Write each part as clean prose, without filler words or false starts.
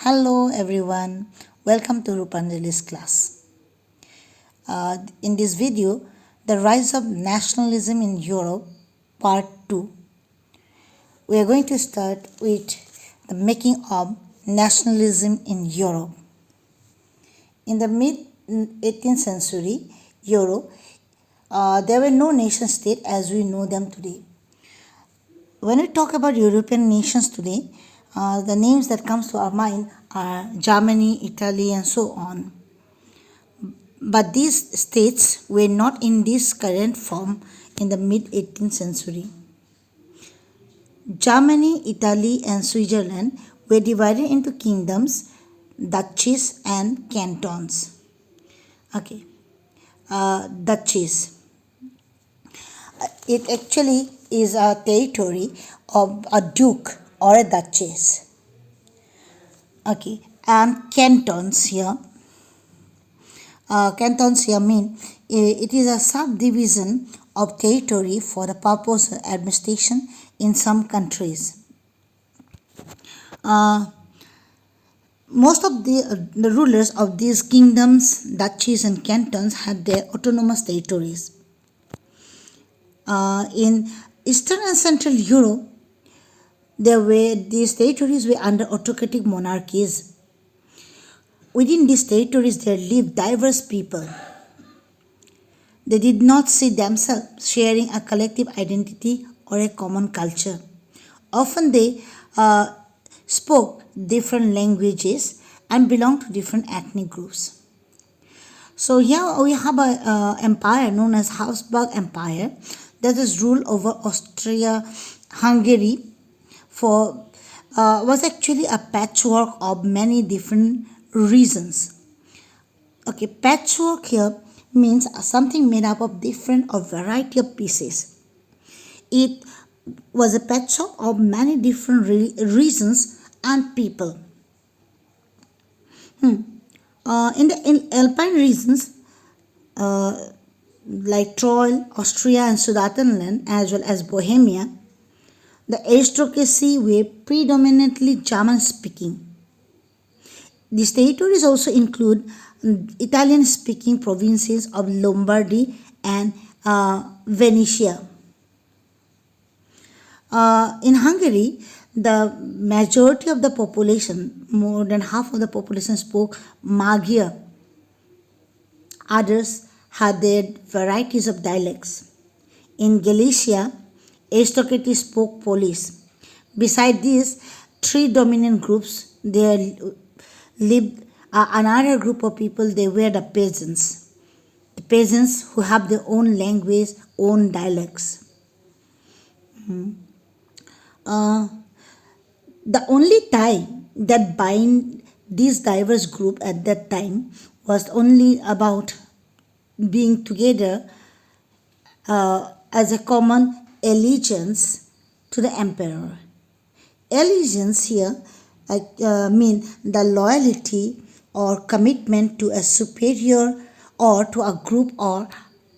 Hello everyone, welcome to Rupanjali's class. In this video, the rise of nationalism in Europe, part 2, we are going to start with the making of nationalism in Europe. In the mid 18th century, Europe, there were no nation state as we know them today. When we talk about European nations today, the names that comes to our mind are Germany, Italy, and so on. But these states were not in this current form in the mid 18th century. Germany, Italy, and Switzerland were divided into kingdoms, duchies, and cantons. Okay, duchies. It actually is a territory of a duke or a duchess. Okay, and cantons here. Cantons here mean it is a subdivision of territory for the purpose of administration in some countries. Most of the rulers of these kingdoms, duchies, and cantons had their autonomous territories. In Eastern and Central Europe, these territories were under autocratic monarchies. Within these territories, there lived diverse people. They did not see themselves sharing a collective identity or a common culture. Often they spoke different languages and belonged to different ethnic groups. So here we have an empire known as Habsburg Empire that is ruled over Austria-Hungary was actually a patchwork of many different regions. Okay, patchwork here means something made up of different or variety of pieces. It was a patchwork of many different regions and people. In the Alpine regions, like Troy, Austria, and Sudetenland, as well as Bohemia, the aristocracy were predominantly German-speaking. These territories also include Italian-speaking provinces of Lombardy and Venetia. In Hungary, the majority of the population, more than half of the population, spoke Magyar. Others had their varieties of dialects. In Galicia, aristocracy spoke Polish. Beside these three dominant groups, there lived another group of people. They were the peasants. The peasants who have their own language, own dialects. The only tie that bind this diverse group at that time was only about being together as a common allegiance to the emperor. Allegiance here mean the loyalty or commitment to a superior or to a group or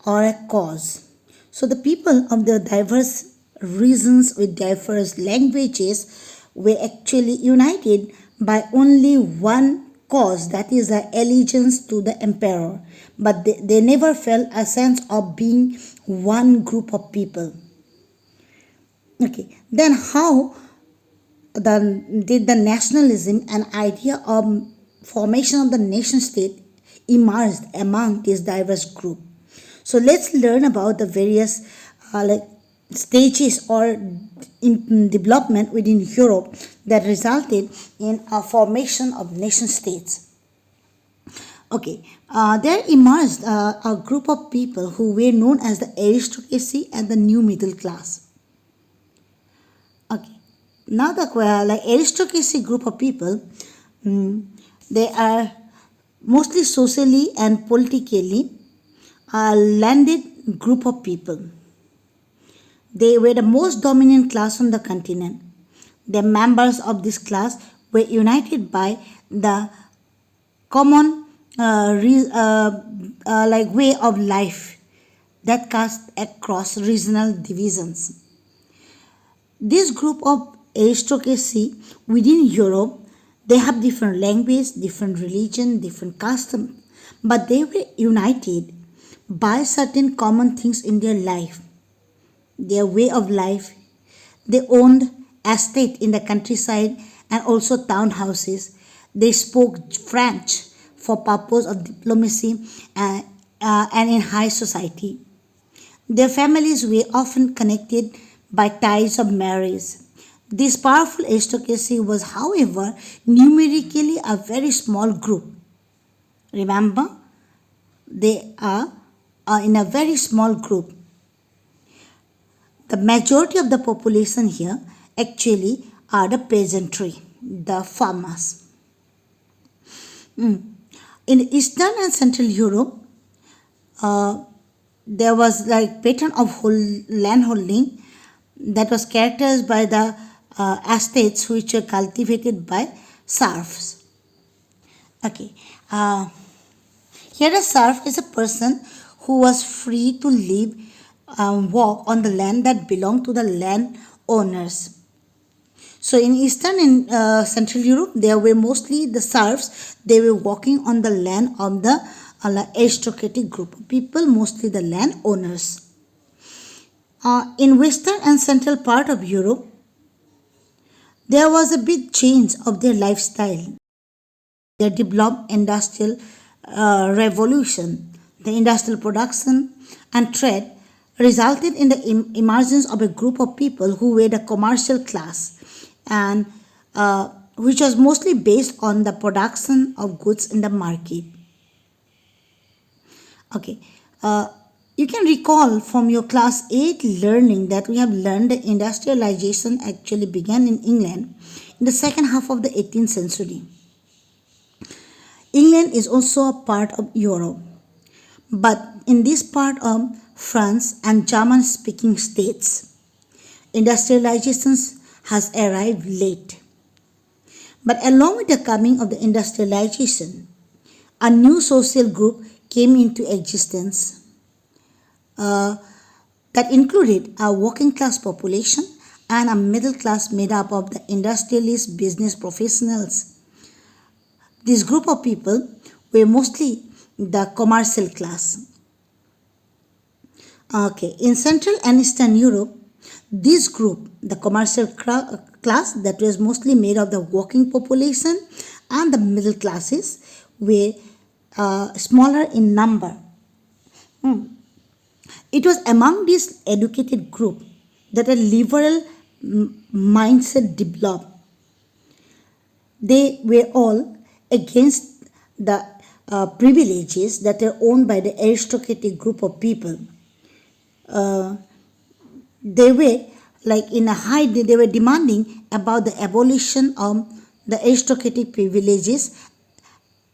a cause. So the people of the diverse regions with diverse languages were actually united by only one cause, that is the allegiance to the emperor, but they never felt a sense of being one group of people. Okay, then how did the nationalism and idea of formation of the nation state emerged among this diverse group? So let's learn about the various stages or in development within Europe that resulted in a formation of nation states. Okay, there emerged a group of people who were known as the aristocracy and the new middle class. Okay, now the aristocracy group of people, they are mostly socially and politically landed group of people. They were the most dominant class on the continent. The members of this class were united by the common way of life that cast across regional divisions. This group of aristocracy within Europe, They have different language, different religion, different custom, but they were united by certain common things in their life, their way of life. They owned estate in the countryside and also townhouses. They spoke French for purpose of diplomacy and in high society. Their families were often connected by ties of marriage. This powerful aristocracy was, however, numerically a very small group. Remember, they are in a very small group. The majority of the population here actually are the peasantry, the farmers. In Eastern and Central Europe, uh, there was like pattern of land holding that was characterized by the estates which were cultivated by serfs. Okay. Here a serf is a person who was free to live and walk on the land that belonged to the land owners. So in Eastern and Central Europe, there were mostly the serfs. They were walking on the land of the aristocratic group of people, mostly the land owners. In Western and Central part of Europe, there was a big change of their lifestyle. They developed industrial revolution. The industrial production and trade resulted in the emergence of a group of people who were the commercial class and which was mostly based on the production of goods in the market. Okay. You can recall from your class 8 learning that we have learned that industrialization actually began in England in the second half of the 18th century. England is also a part of Europe, but in this part of France and German speaking states, industrialization has arrived late. But along with the coming of the industrialization, a new social group came into existence that included a working class population and a middle class made up of the industrialist business professionals. This group of people were mostly the commercial class. Okay, in Central and Eastern Europe, this group, the commercial class that was mostly made of the working population and the middle classes, were smaller in number. It was among this educated group that a liberal mindset developed. They were all against the privileges that are owned by the aristocratic group of people. They were like in a high, they were demanding about the abolition of the aristocratic privileges,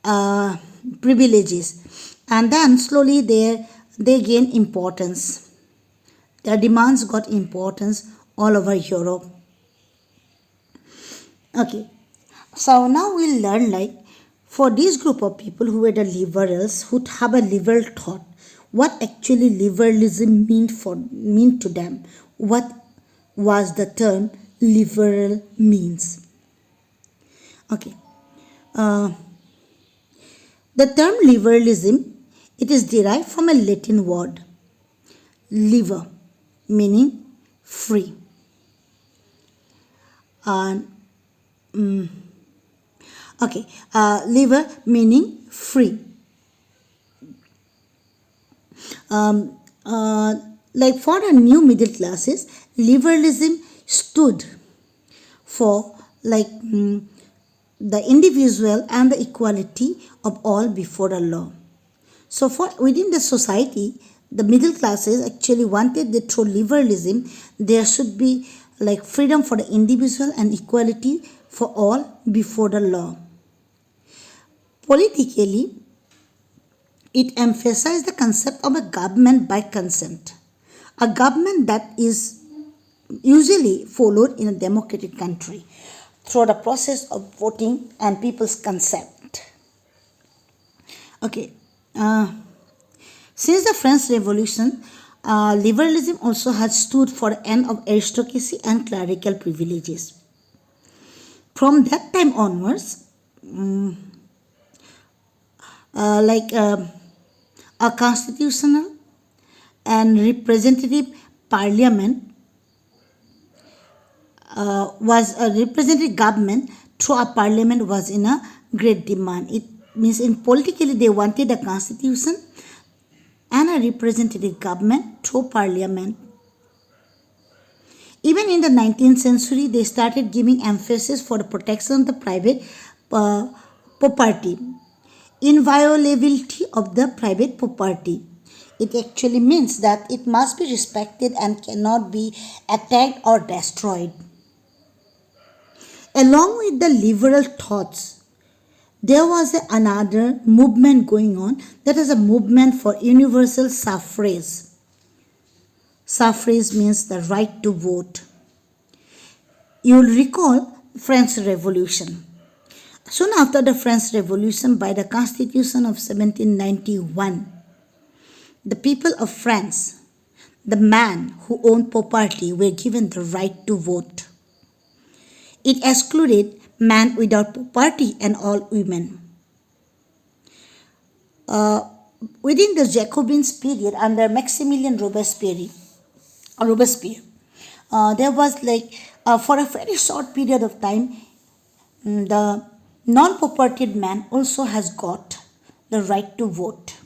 and then slowly they gained importance. Their demands got importance all over Europe. Okay, so now we'll learn like for this group of people who were the liberals, who have a liberal thought, what actually liberalism mean to them. What was the term liberal means? Okay, the term liberalism, it is derived from a Latin word, liber, meaning free. And okay, liber meaning free. Like for the new middle classes, liberalism stood for like the individual and the equality of all before the law. So for within the society, the middle classes actually wanted that through liberalism there should be like freedom for the individual and equality for all before the law. Politically, it emphasized the concept of a government by consent, a government that is usually followed in a democratic country through the process of voting and people's consent. Okay, since the French Revolution, liberalism also has stood for the end of aristocracy and clerical privileges. From that time onwards, like a constitutional and representative parliament was a representative government through a parliament was in a great demand. It means in politically they wanted a constitution and a representative government through parliament. Even in the 19th century, they started giving emphasis for the protection of the private property, inviolability of the private property. It actually means that it must be respected and cannot be attacked or destroyed. Along with the liberal thoughts, there was another movement going on, that is a movement for universal suffrage. Suffrage means the right to vote. You will recall French Revolution. Soon after the French Revolution, by the Constitution of 1791, the people of France, the men who owned property, were given the right to vote. It excluded men without property and all women. Within the Jacobin period under Maximilien Robespierre, there was for a very short period of time, the non-propertied man also has got the right to vote.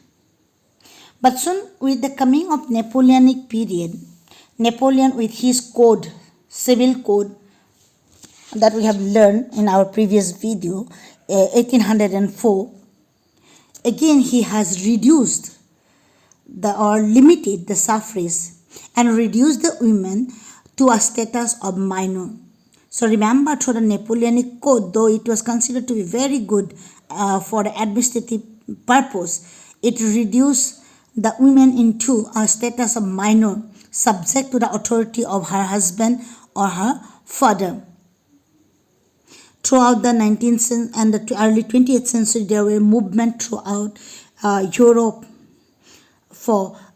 But soon with the coming of Napoleonic period, Napoleon with his code, civil code, that we have learned in our previous video, 1804, again he has reduced or limited the suffrage and reduced the women to a status of minor. So remember, through the Napoleonic code, though it was considered to be very good for the administrative purpose, it reduced the women into a status of minor, subject to the authority of her husband or her father. Throughout the 19th and the early 20th century, there were movements throughout Europe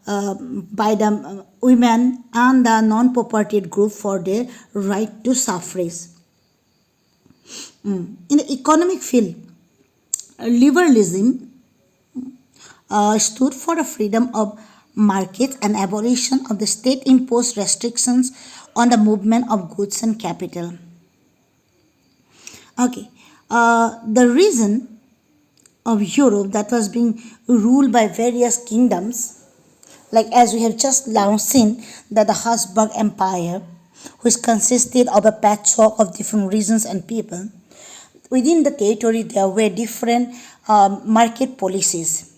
by the women and the non-propertied group for their right to suffrage. In the economic field, liberalism stood for the freedom of markets and abolition of the state-imposed restrictions on the movement of goods and capital. Okay, the reason of Europe that was being ruled by various kingdoms, like as we have just now seen that the Habsburg Empire, which consisted of a patchwork of different regions and people, within the territory there were different market policies.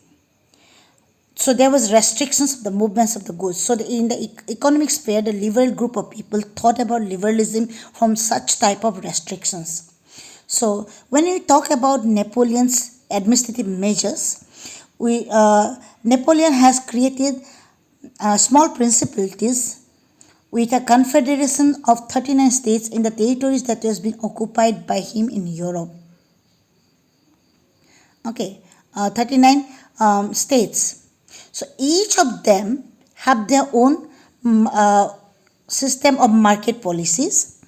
So there was restrictions of the movements of the goods. So in the economic sphere, the liberal group of people thought about liberalism from such type of restrictions. So when we talk about Napoleon's administrative measures, Napoleon has created small principalities with a confederation of 39 states in the territories that has been occupied by him in Europe. Okay, 39 states. So each of them have their own system of market policies.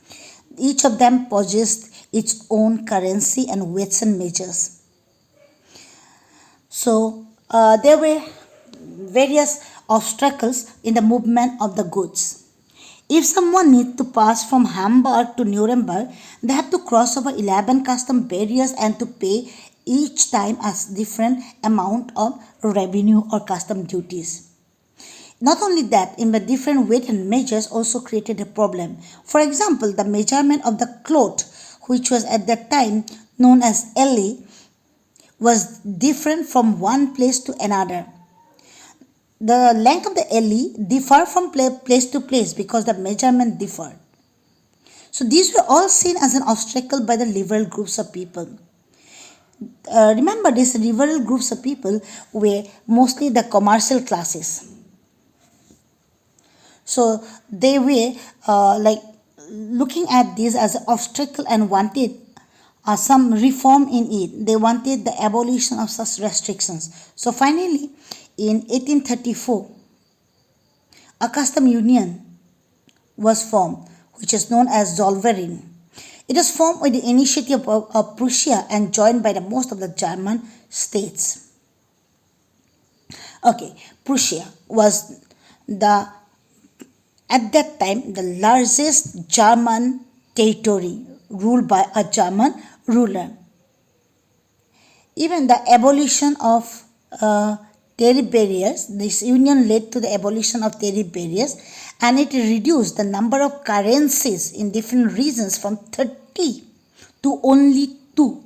Each of them possessed its own currency and weights and measures. So there were various obstacles in the movement of the goods. If someone needs to pass from Hamburg to Nuremberg, they have to cross over 11 custom barriers and to pay each time a different amount of revenue or custom duties. Not only that, in the different weight and measures also created a problem. For example, the measurement of the cloth, which was at that time known as elli, was different from one place to another. The length of the elli differed from place to place because the measurement differed. So these were all seen as an obstacle by the liberal groups of people. Remember, these liberal groups of people were mostly the commercial classes. So they were looking at this as an obstacle and wanted some reform in it. They wanted the abolition of such restrictions. So finally, in 1834, a custom union was formed, which is known as Zollverein. It was formed with the initiative of Prussia and joined by the most of the German states. Okay, Prussia was the at that time the largest German territory ruled by a German ruler. Even the abolition of tariff barriers, this union led to the abolition of tariff barriers, and it reduced the number of currencies in different regions from 30 to only 2.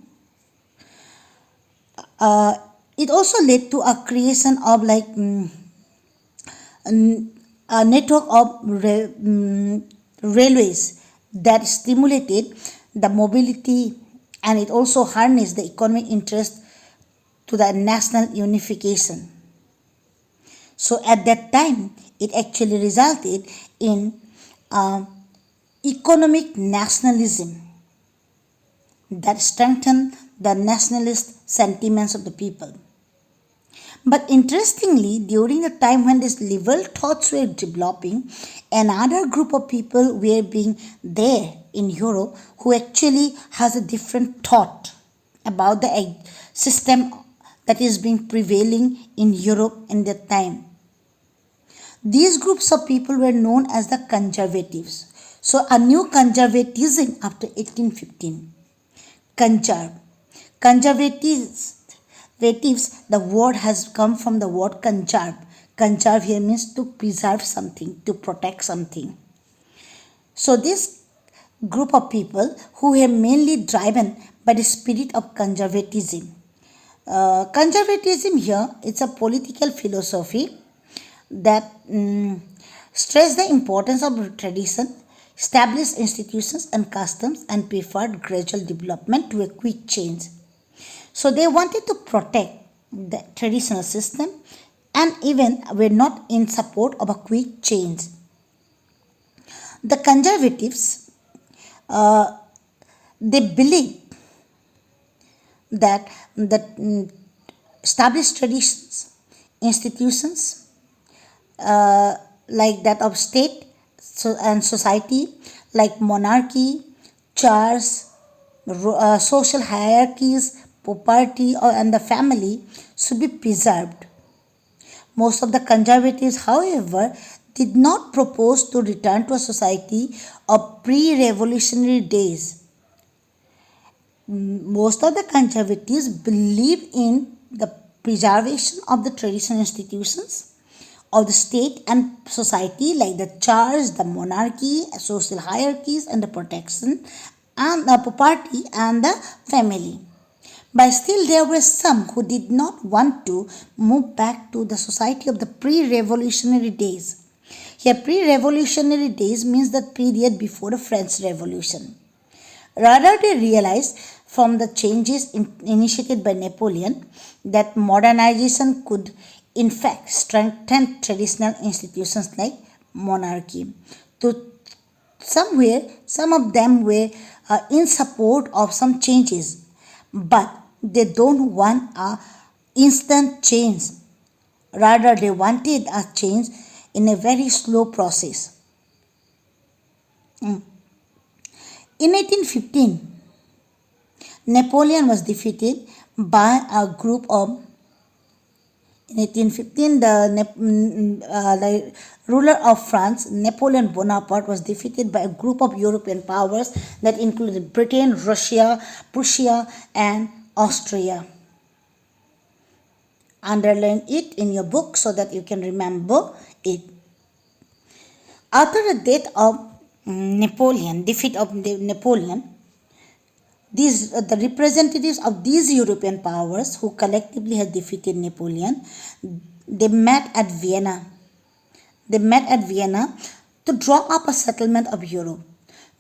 It also led to a creation of a network of railways that stimulated the mobility, and it also harnessed the economic interest to the national unification. So at that time, it actually resulted in economic nationalism that strengthened the nationalist sentiments of the people. But interestingly, during the time when these liberal thoughts were developing, another group of people were being there in Europe who actually has a different thought about the system that is being prevailing in Europe in that time. These groups of people were known as the conservatives. So a new conservatism after 1815. Conserve. Conservatives, the word has come from the word conserve. Conserve here means to preserve something, to protect something. So this group of people who were mainly driven by the spirit of conservatism. Conservatism here, it's a political philosophy that stress the importance of tradition, established institutions and customs, and preferred gradual development to a quick change. So they wanted to protect the traditional system and even were not in support of a quick change. The conservatives, they believe that the established traditions, institutions, like that of state and society, like monarchy, churches, social hierarchies, property, and the family, should be preserved. Most of the conservatives, however, did not propose to return to a society of pre-revolutionary days. Most of the conservatives believe in the preservation of the traditional institutions of the state and society, like the church, the monarchy, social hierarchies, and the protection and the property and the family. But still, there were some who did not want to move back to the society of the pre-revolutionary days. Here, pre-revolutionary days means the period before the French Revolution. Rather, they realized from the changes initiated by Napoleon that modernization could in fact strengthen traditional institutions like monarchy. To somewhere, some of them were in support of some changes, but they don't want a instant change. Rather, they wanted a change in a very slow process. In 1815, Napoleon was defeated by a group of. In 1815, the ruler of France, Napoleon Bonaparte, was defeated by a group of European powers that included Britain, Russia, Prussia, and Austria. Underline it in your book so that you can remember it. After the death of defeat of Napoleon, the representatives of these European powers who collectively had defeated Napoleon, they met at Vienna. They met at Vienna to draw up a settlement of Europe.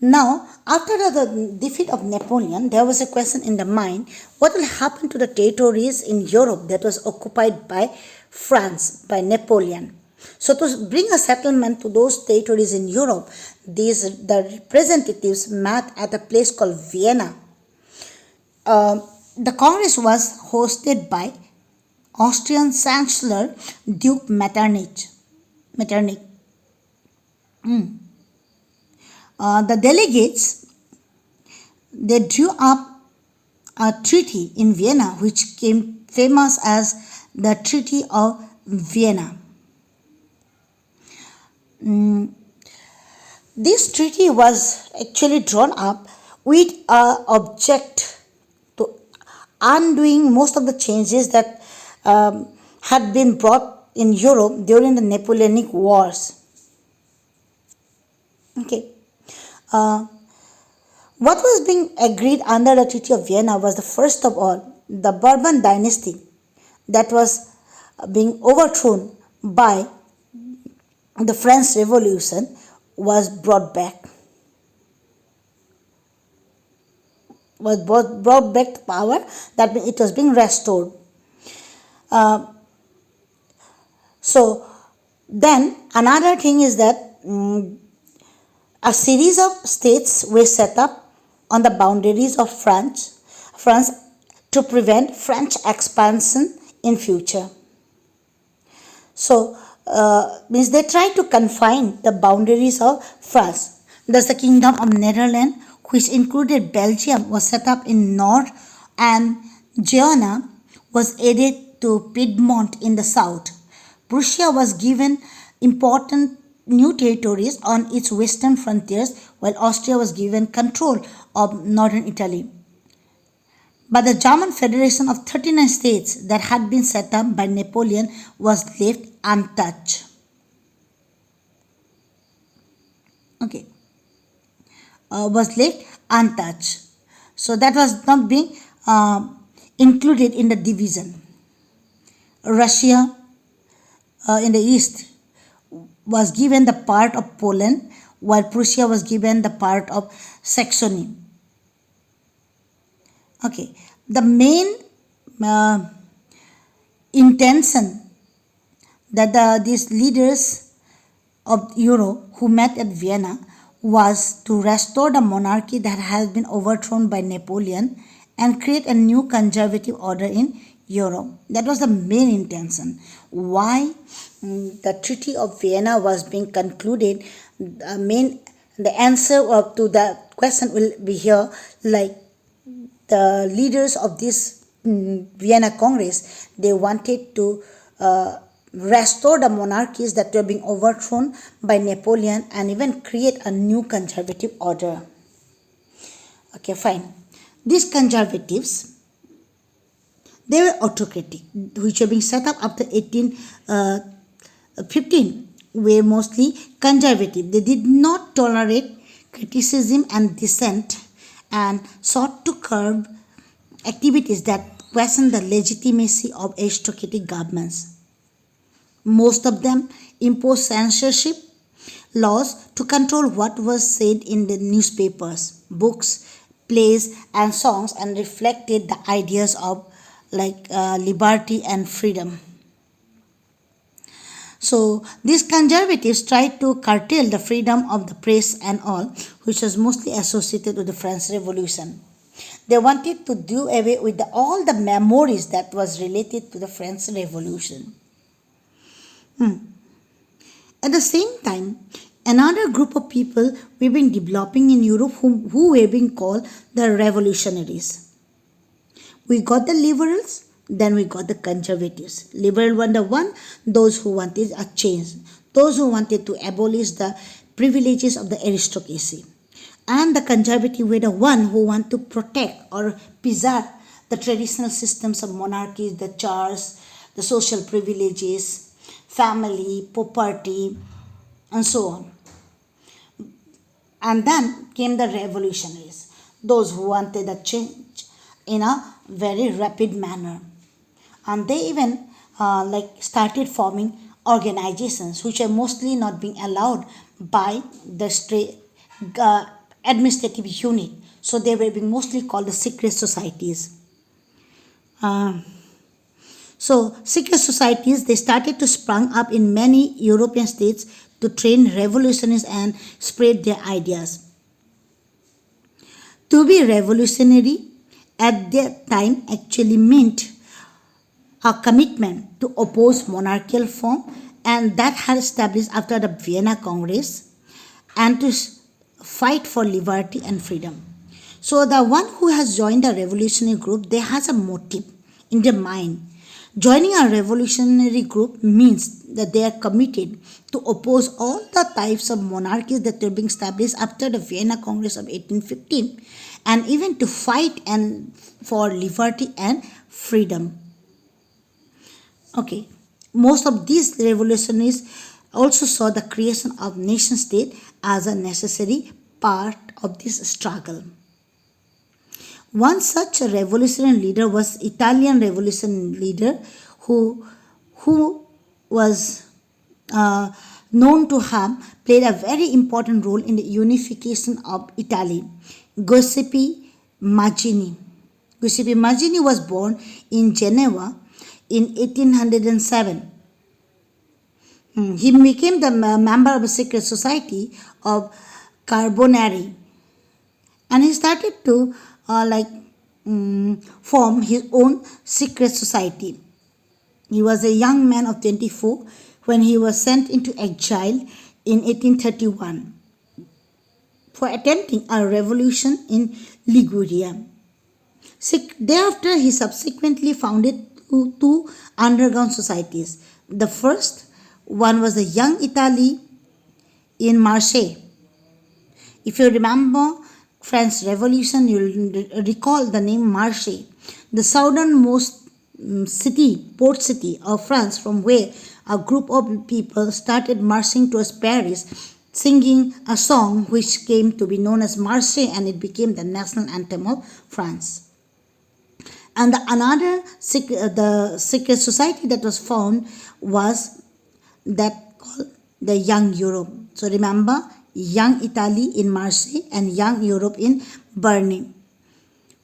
Now, after the defeat of Napoleon, there was a question in the mind, what will happen to the territories in Europe that was occupied by France, by Napoleon? So to bring a settlement to those territories in Europe, the representatives met at a place called Vienna. The Congress was hosted by Austrian Chancellor Duke Metternich. The delegates they drew up a treaty in Vienna which became famous as the Treaty of Vienna. This treaty was actually drawn up with a object to undoing most of the changes that had been brought in Europe during the Napoleonic Wars. Okay. Uh, what was being agreed under the Treaty of Vienna was the first of all the Bourbon dynasty that was being overthrown by the French Revolution was brought back. Brought back to power, that means it was being restored. Uh, so then another thing is that a series of states were set up on the boundaries of France to prevent French expansion in future. So means they tried to confine the boundaries of France. Thus the Kingdom of Netherlands, which included Belgium, was set up in north, and Genoa was added to Piedmont in the south. Prussia was given important new territories on its western frontiers, while Austria was given control of northern Italy. But the German Federation of 39 states that had been set up by Napoleon was left untouched. Okay, was left untouched. So that was not being included in the division. Russia in the east was given the part of Poland, while Prussia was given the part of Saxony. Okay, the main intention that these leaders of Europe who met at Vienna was to restore the monarchy that has been overthrown by Napoleon and create a new conservative order in Europe. That was the main intention. Why the Treaty of Vienna was being concluded, the answer to that question will be here. Like the leaders of this Vienna Congress, they wanted to restore the monarchies that were being overthrown by Napoleon and even create a new conservative order. Okay, fine. These conservatives, they were autocratic, which were being set up after 1815, were mostly conservative. They did not tolerate criticism and dissent and sought to curb activities that questioned the legitimacy of aristocratic governments. Most of them imposed censorship laws to control what was said in the newspapers, books, plays, and songs, and reflected the ideas of liberty and freedom. So these conservatives tried to curtail the freedom of the press and all, which was mostly associated with the French Revolution. They wanted to do away with all the memories that was related to the French Revolution. At the same time, another group of people were being developing in Europe who were being called the revolutionaries. We got the liberals, then we got the conservatives. Liberal were the one, those who wanted a change, those who wanted to abolish the privileges of the aristocracy. And the conservative were the one who want to protect or preserve the traditional systems of monarchies, the church, the social privileges, family, property, and so on. And then came the revolutionaries, those who wanted a change in a very rapid manner. And they even started forming organizations which are mostly not being allowed by the administrative unit. So they were being mostly called the secret societies. So secret societies, they started to sprung up in many European states to train revolutionists and spread their ideas. To be revolutionary at that time actually meant a commitment to oppose monarchical form, and that had established after the Vienna Congress, and to fight for liberty and freedom. So the one who has joined a revolutionary group, they has a motive in their mind. Joining a revolutionary group means that they are committed to oppose all the types of monarchies that were being established after the Vienna Congress of 1815, and even to fight and for liberty and freedom. Okay, most of these revolutionaries also saw the creation of nation state as a necessary part of this struggle. One such revolutionary leader was Italian revolution leader who was uh, known to have played a very important role in the unification of Italy, Giuseppe Mazzini. Giuseppe Mazzini was born in Geneva in 1807. He became the member of a secret society of Carbonari, and he started to form his own secret society. He was a young man of 24 when he was sent into exile in 1831 for attempting a revolution in Liguria. Thereafter, he subsequently founded two underground societies. The first one was the Young Italy in Marseille. If you remember French Revolution, you'll recall the name Marseille, the southernmost port city of France, from where a group of people started marching towards Paris, singing a song which came to be known as Marseille, and it became the national anthem of France. And the secret society that was found was that called the Young Europe. So remember, Young Italy in Marseille and Young Europe in Berne,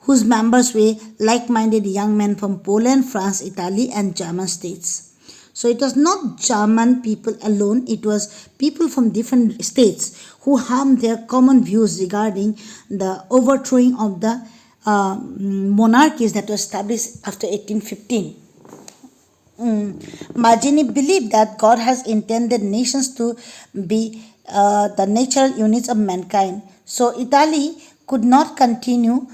whose members were like-minded young men from Poland, France, Italy, and German states. So it was not German people alone, it was people from different states who had their common views regarding the overthrowing of the monarchies that were established after 1815. Mazzini believed that God has intended nations to be the natural units of mankind. So Italy could not continue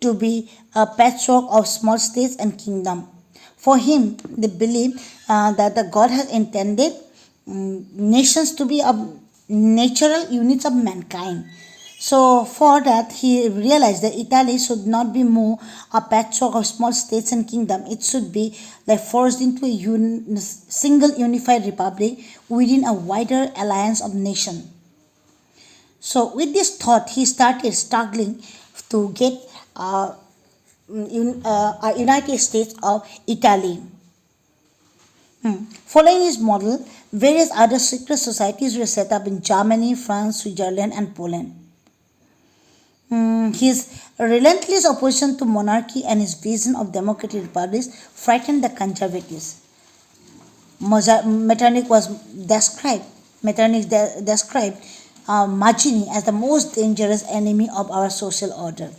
to be a patchwork of small states and kingdoms. For him, they believed that the God has intended nations to be natural units of mankind. So for that, he realized that Italy should not be more a patchwork of small states and kingdom. It should be like forced into a single unified republic within a wider alliance of nations. So with this thought, he started struggling to get a United States of Italy. Following his model, various other secret societies were set up in Germany, France, Switzerland, and Poland. His relentless opposition to monarchy and his vision of democratic republics frightened the conservatives. Metternich described Mazzini as the most dangerous enemy of our social order.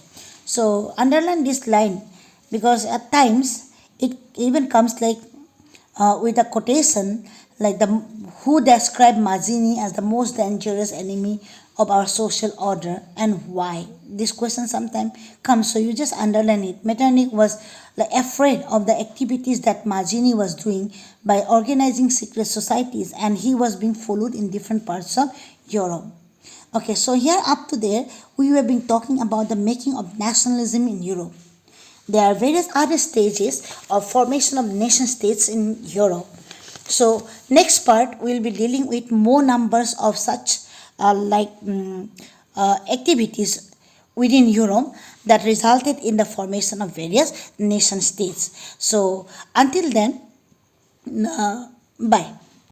So underline this line, because at times it even comes like with a quotation like the who described Mazzini as the most dangerous enemy of our social order and why. This question sometimes comes, so you just underline it. Metternich was like afraid of the activities that Mazzini was doing by organizing secret societies, and he was being followed in different parts of Europe. Okay, so here up to there, we have been talking about the making of nationalism in Europe. There are various other stages of formation of nation states in Europe. So next part, we'll be dealing with more numbers of such activities within Europe that resulted in the formation of various nation states. So until then, bye.